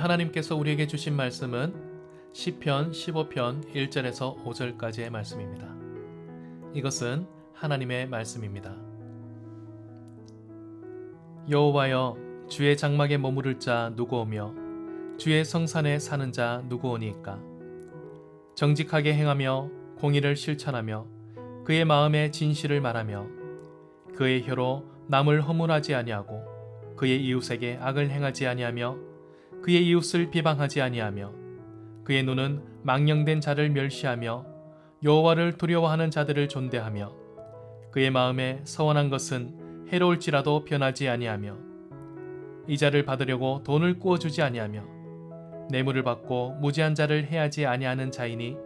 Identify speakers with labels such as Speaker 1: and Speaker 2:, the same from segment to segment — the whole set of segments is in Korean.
Speaker 1: 오늘 하나님께서 우리에게 주신 말씀은 시편 15편 1절에서 5절까지의 말씀입니다. 이것은 하나님의 말씀입니다. 여호와여, 주의 장막에 머무를 자 누구오며 주의 성산에 사는 자 누구오니까? 정직하게 행하며 공의를 실천하며 그의 마음에 진실을 말하며 그의 혀로 남을 허물하지 아니하고 그의 이웃에게 악을 행하지 아니하며 그의 이웃을 비방하지 아니하며 그의 눈은 망령된 자를 멸시하며 여호와를 두려워하는 자들을 존대하며 그의 마음에 서원한 것은 해로울지라도 변하지 아니하며 이자를 받으려고 돈을 꾸어주지 아니하며 뇌물을 받고 무지한 자를 해하지 아니하는 자이니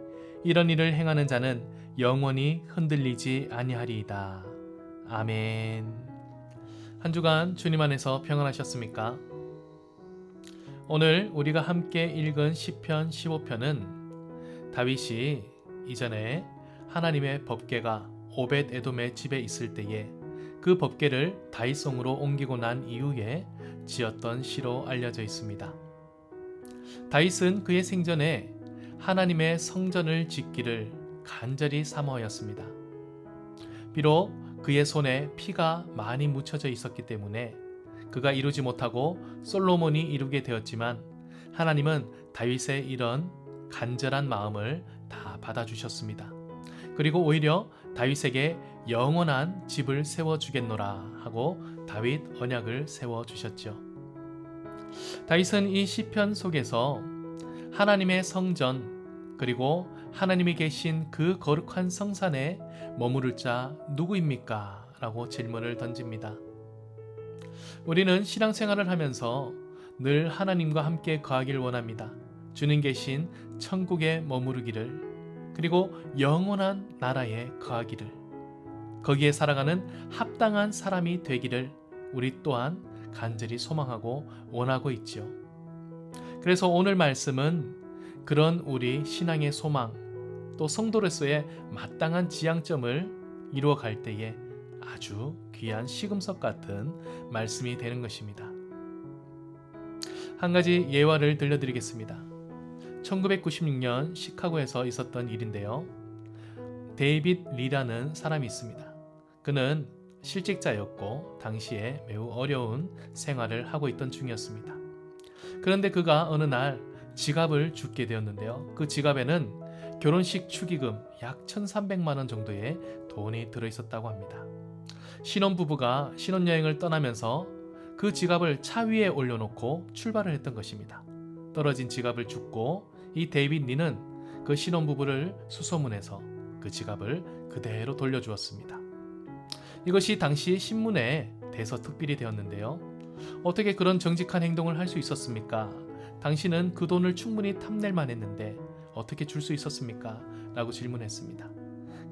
Speaker 1: 이런 일을 행하는 자는 영원히 흔들리지 아니하리이다. 아멘. 한 주간 주님 안에서 평안하셨습니까? 오늘 우리가 함께 읽은 시편 15편은 다윗이 이전에 하나님의 법궤가 오벳 에돔의 집에 있을 때에 그 법궤를 다윗성으로 옮기고 난 이후에 지었던 시로 알려져 있습니다. 다윗은 그의 생전에 하나님의 성전을 짓기를 간절히 사모하였습니다. 비록 그의 손에 피가 많이 묻혀져 있었기 때문에 그가 이루지 못하고 솔로몬이 이루게 되었지만 하나님은 다윗의 이런 간절한 마음을 다 받아주셨습니다. 그리고 오히려 다윗에게 영원한 집을 세워주겠노라 하고 다윗 언약을 세워주셨죠. 다윗은 이 시편 속에서 하나님의 성전 그리고 하나님이 계신 그 거룩한 성산에 머무를 자 누구입니까? 라고 질문을 던집니다. 우리는 신앙생활을 하면서 늘 하나님과 함께 거하길 원합니다. 주님 계신 천국에 머무르기를, 그리고 영원한 나라에 거하기를, 거기에 살아가는 합당한 사람이 되기를 우리 또한 간절히 소망하고 원하고 있죠. 그래서 오늘 말씀은 그런 우리 신앙의 소망, 또 성도로서의 마땅한 지향점을 이루어 갈 때에 아주 귀한 시금석 같은 말씀이 되는 것입니다. 한 가지 예화를 들려드리겠습니다. 1996년 시카고에서 있었던 일인데요. 데이빗 리라는 사람이 있습니다. 그는 실직자였고 당시에 매우 어려운 생활을 하고 있던 중이었습니다. 그런데 그가 어느 날 지갑을 줍게 되었는데요. 그 지갑에는 결혼식 축의금 약 1,300만 원 정도의 돈이 들어있었다고 합니다. 신혼부부가 신혼여행을 떠나면서 그 지갑을 차 위에 올려놓고 출발을 했던 것입니다. 떨어진 지갑을 줍고 이 데이빗 리는 그 신혼부부를 수소문해서 그 지갑을 그대로 돌려주었습니다. 이것이 당시 신문에 대서특필이 되었는데요. 어떻게 그런 정직한 행동을 할 수 있었습니까? 당신은 그 돈을 충분히 탐낼만 했는데 어떻게 줄 수 있었습니까? 라고 질문했습니다.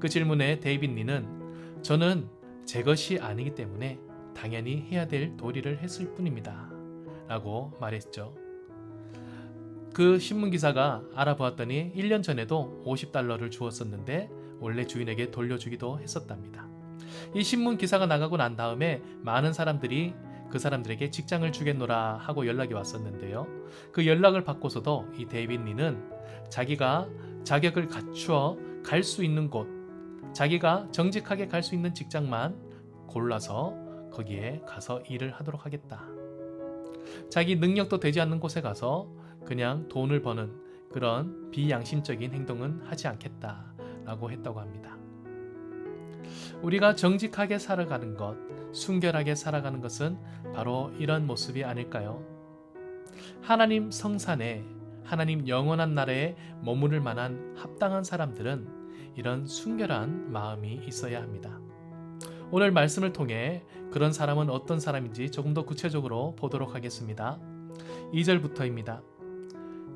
Speaker 1: 그 질문에 데이빗 리는 저는 제 것이 아니기 때문에 당연히 해야 될 도리를 했을 뿐입니다. 라고 말했죠. 그 신문기사가 알아보았더니 1년 전에도 $50를 주었었는데 원래 주인에게 돌려주기도 했었답니다. 이 신문기사가 나가고 난 다음에 많은 사람들이 그 사람들에게 직장을 주겠노라 하고 연락이 왔었는데요. 그 연락을 받고서도 이 데이빗 리는 자기가 자격을 갖추어 갈 수 있는 곳, 자기가 정직하게 갈 수 있는 직장만 골라서 거기에 가서 일을 하도록 하겠다. 자기 능력도 되지 않는 곳에 가서 그냥 돈을 버는 그런 비양심적인 행동은 하지 않겠다라고 했다고 합니다. 우리가 정직하게 살아가는 것, 순결하게 살아가는 것은 바로 이런 모습이 아닐까요? 하나님 성산에, 하나님 영원한 나라에 머무를 만한 합당한 사람들은 이런 순결한 마음이 있어야 합니다. 오늘 말씀을 통해 그런 사람은 어떤 사람인지 조금 더 구체적으로 보도록 하겠습니다. 2절부터입니다.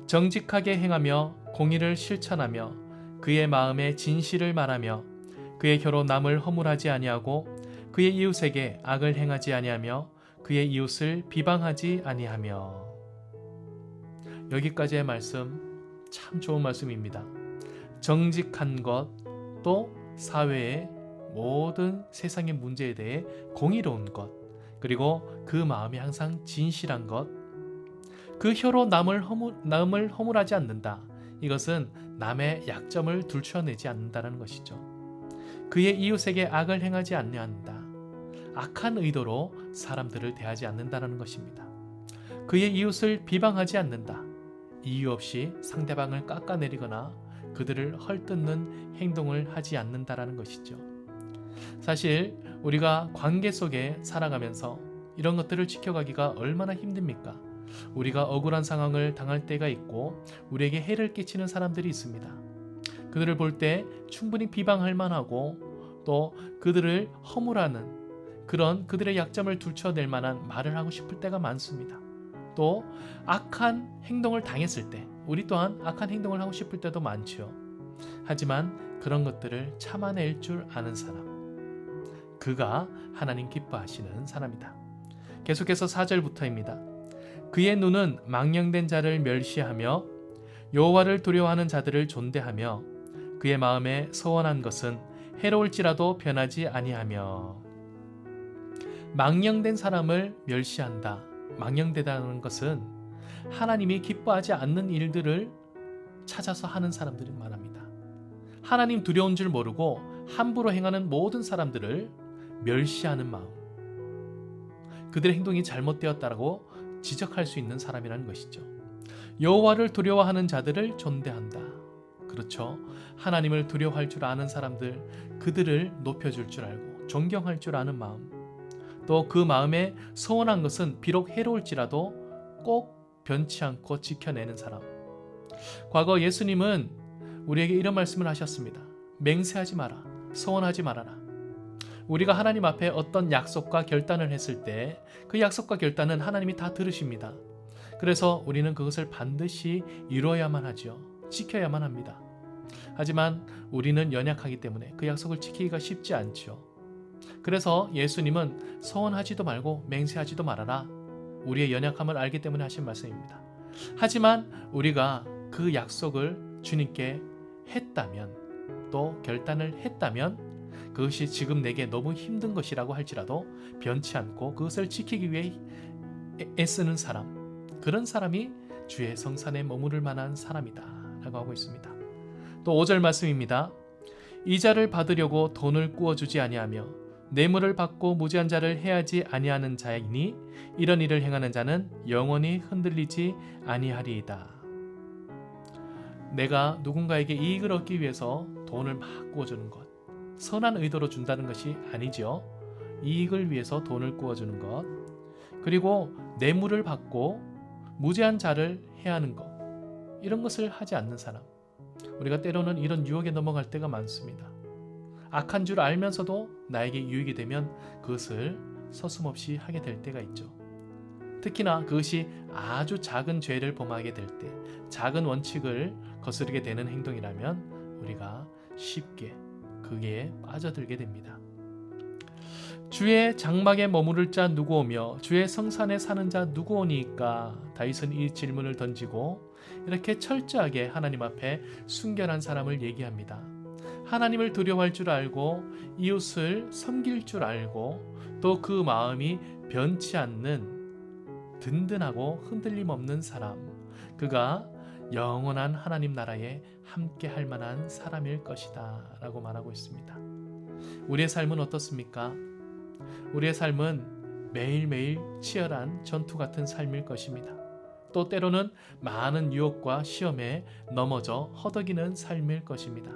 Speaker 1: 정직하게 행하며 공의를 실천하며 그의 마음에 진실을 말하며 그의 혀로 남을 허물하지 아니하고 그의 이웃에게 악을 행하지 아니하며 그의 이웃을 비방하지 아니하며. 여기까지의 말씀 참 좋은 말씀입니다. 정직한 것, 또 사회의 모든 세상의 문제에 대해 공의로운 것, 그리고 그 마음이 항상 진실한 것, 그 혀로 남을 허물하지 않는다. 이것은 남의 약점을 들춰내지 않는다는 것이죠. 그의 이웃에게 악을 행하지 않는다. 악한 의도로 사람들을 대하지 않는다는 것입니다. 그의 이웃을 비방하지 않는다. 이유 없이 상대방을 깎아내리거나 그들을 헐뜯는 행동을 하지 않는다라는 것이죠. 사실 우리가 관계 속에 살아가면서 이런 것들을 지켜가기가 얼마나 힘듭니까? 우리가 억울한 상황을 당할 때가 있고 우리에게 해를 끼치는 사람들이 있습니다. 그들을 볼 때 충분히 비방할 만하고 또 그들을 허물하는 그런 그들의 약점을 들춰낼 만한 말을 하고 싶을 때가 많습니다. 또 악한 행동을 당했을 때 우리 또한 악한 행동을 하고 싶을 때도 많죠. 하지만 그런 것들을 참아낼 줄 아는 사람, 그가 하나님 기뻐하시는 사람이다. 계속해서 4절부터입니다. 그의 눈은 망령된 자를 멸시하며 여호와를 두려워하는 자들을 존대하며 그의 마음에 서원한 것은 해로울지라도 변하지 아니하며. 망령된 사람을 멸시한다. 망령되다는 것은 하나님이 기뻐하지 않는 일들을 찾아서 하는 사람들이 말합니다. 하나님 두려운 줄 모르고 함부로 행하는 모든 사람들을 멸시하는 마음, 그들의 행동이 잘못되었다라고 지적할 수 있는 사람이라는 것이죠. 여호와를 두려워하는 자들을 존대한다. 그렇죠. 하나님을 두려워할 줄 아는 사람들, 그들을 높여줄 줄 알고 존경할 줄 아는 마음, 또 그 마음에 서원한 것은 비록 해로울지라도 꼭 변치 않고 지켜내는 사람. 과거 예수님은 우리에게 이런 말씀을 하셨습니다. 맹세하지 마라. 서원하지 말아라. 우리가 하나님 앞에 어떤 약속과 결단을 했을 때 그 약속과 결단은 하나님이 다 들으십니다. 그래서 우리는 그것을 반드시 이루어야만 하죠. 지켜야만 합니다. 하지만 우리는 연약하기 때문에 그 약속을 지키기가 쉽지 않죠. 그래서 예수님은 서원하지도 말고 맹세하지도 말아라. 우리의 연약함을 알기 때문에 하신 말씀입니다. 하지만 우리가 그 약속을 주님께 했다면, 또 결단을 했다면 그것이 지금 내게 너무 힘든 것이라고 할지라도 변치 않고 그것을 지키기 위해 애쓰는 사람, 그런 사람이 주의 성산에 머무를 만한 사람이다 라고 하고 있습니다. 또 5절 말씀입니다. 이자를 받으려고 돈을 꾸어주지 아니하며 뇌물을 받고 무지한 자를 해하지 아니하는 자이니 이런 일을 행하는 자는 영원히 흔들리지 아니하리이다. 내가 누군가에게 이익을 얻기 위해서 돈을 막 꾸어주는 것, 선한 의도로 준다는 것이 아니죠. 이익을 위해서 돈을 꾸어주는 것, 그리고 뇌물을 받고 무죄한 자를 해하는 것, 이런 것을 하지 않는 사람, 우리가 때로는 이런 유혹에 넘어갈 때가 많습니다. 악한 줄 알면서도 나에게 유익이 되면 그것을 서슴없이 하게 될 때가 있죠. 특히나 그것이 아주 작은 죄를 범하게 될 때, 작은 원칙을 거스르게 되는 행동이라면 우리가 쉽게 그게 빠져들게 됩니다. 주의 장막에 머무를 자 누구 오며 주의 성산에 사는 자 누구 오니까? 다윗은 이 질문을 던지고 이렇게 철저하게 하나님 앞에 순결한 사람을 얘기합니다. 하나님을 두려워할 줄 알고 이웃을 섬길 줄 알고 또 그 마음이 변치 않는 든든하고 흔들림 없는 사람, 그가 영원한 하나님 나라에 함께 할 만한 사람일 것이다 라고 말하고 있습니다. 우리의 삶은 어떻습니까? 우리의 삶은 매일매일 치열한 전투 같은 삶일 것입니다. 또 때로는 많은 유혹과 시험에 넘어져 허덕이는 삶일 것입니다.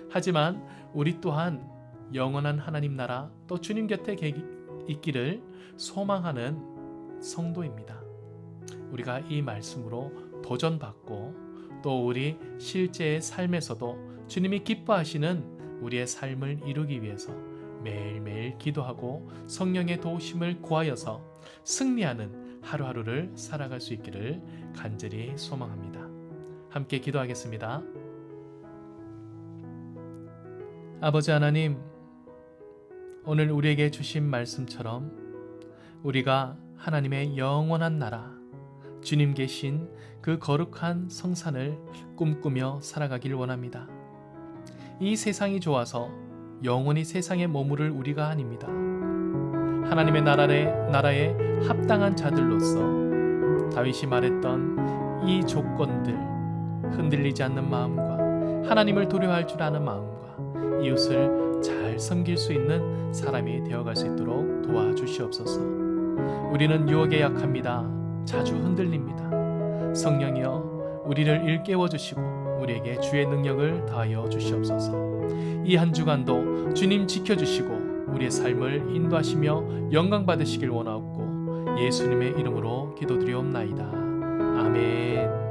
Speaker 1: 하지만 우리 또한 영원한 하나님 나라, 또 주님 곁에 있기를 소망하는 성도입니다. 우리가 이 말씀으로 도전받고 또 우리 실제의 삶에서도 주님이 기뻐하시는 우리의 삶을 이루기 위해서 매일매일 기도하고 성령의 도우심을 구하여서 승리하는 하루하루를 살아갈 수 있기를 간절히 소망합니다. 함께 기도하겠습니다. 아버지 하나님, 오늘 우리에게 주신 말씀처럼 우리가 하나님의 영원한 나라, 주님 계신 그 거룩한 성산을 꿈꾸며 살아가길 원합니다. 이 세상이 좋아서 영원히 세상에 머무를 우리가 아닙니다. 하나님의 나라에 합당한 자들로서 다윗이 말했던 이 조건들, 흔들리지 않는 마음과 하나님을 두려워할 줄 아는 마음과 이웃을 잘 섬길 수 있는 사람이 되어갈 수 있도록 도와주시옵소서. 우리는 유혹에 약합니다. 자주 흔들립니다. 성령이여 우리를 일깨워 주시고 우리에게 주의 능력을 다하여 주시옵소서. 이 한 주간도 주님 지켜주시고 우리의 삶을 인도하시며 영광 받으시길 원하옵고 예수님의 이름으로 기도드리옵나이다. 아멘.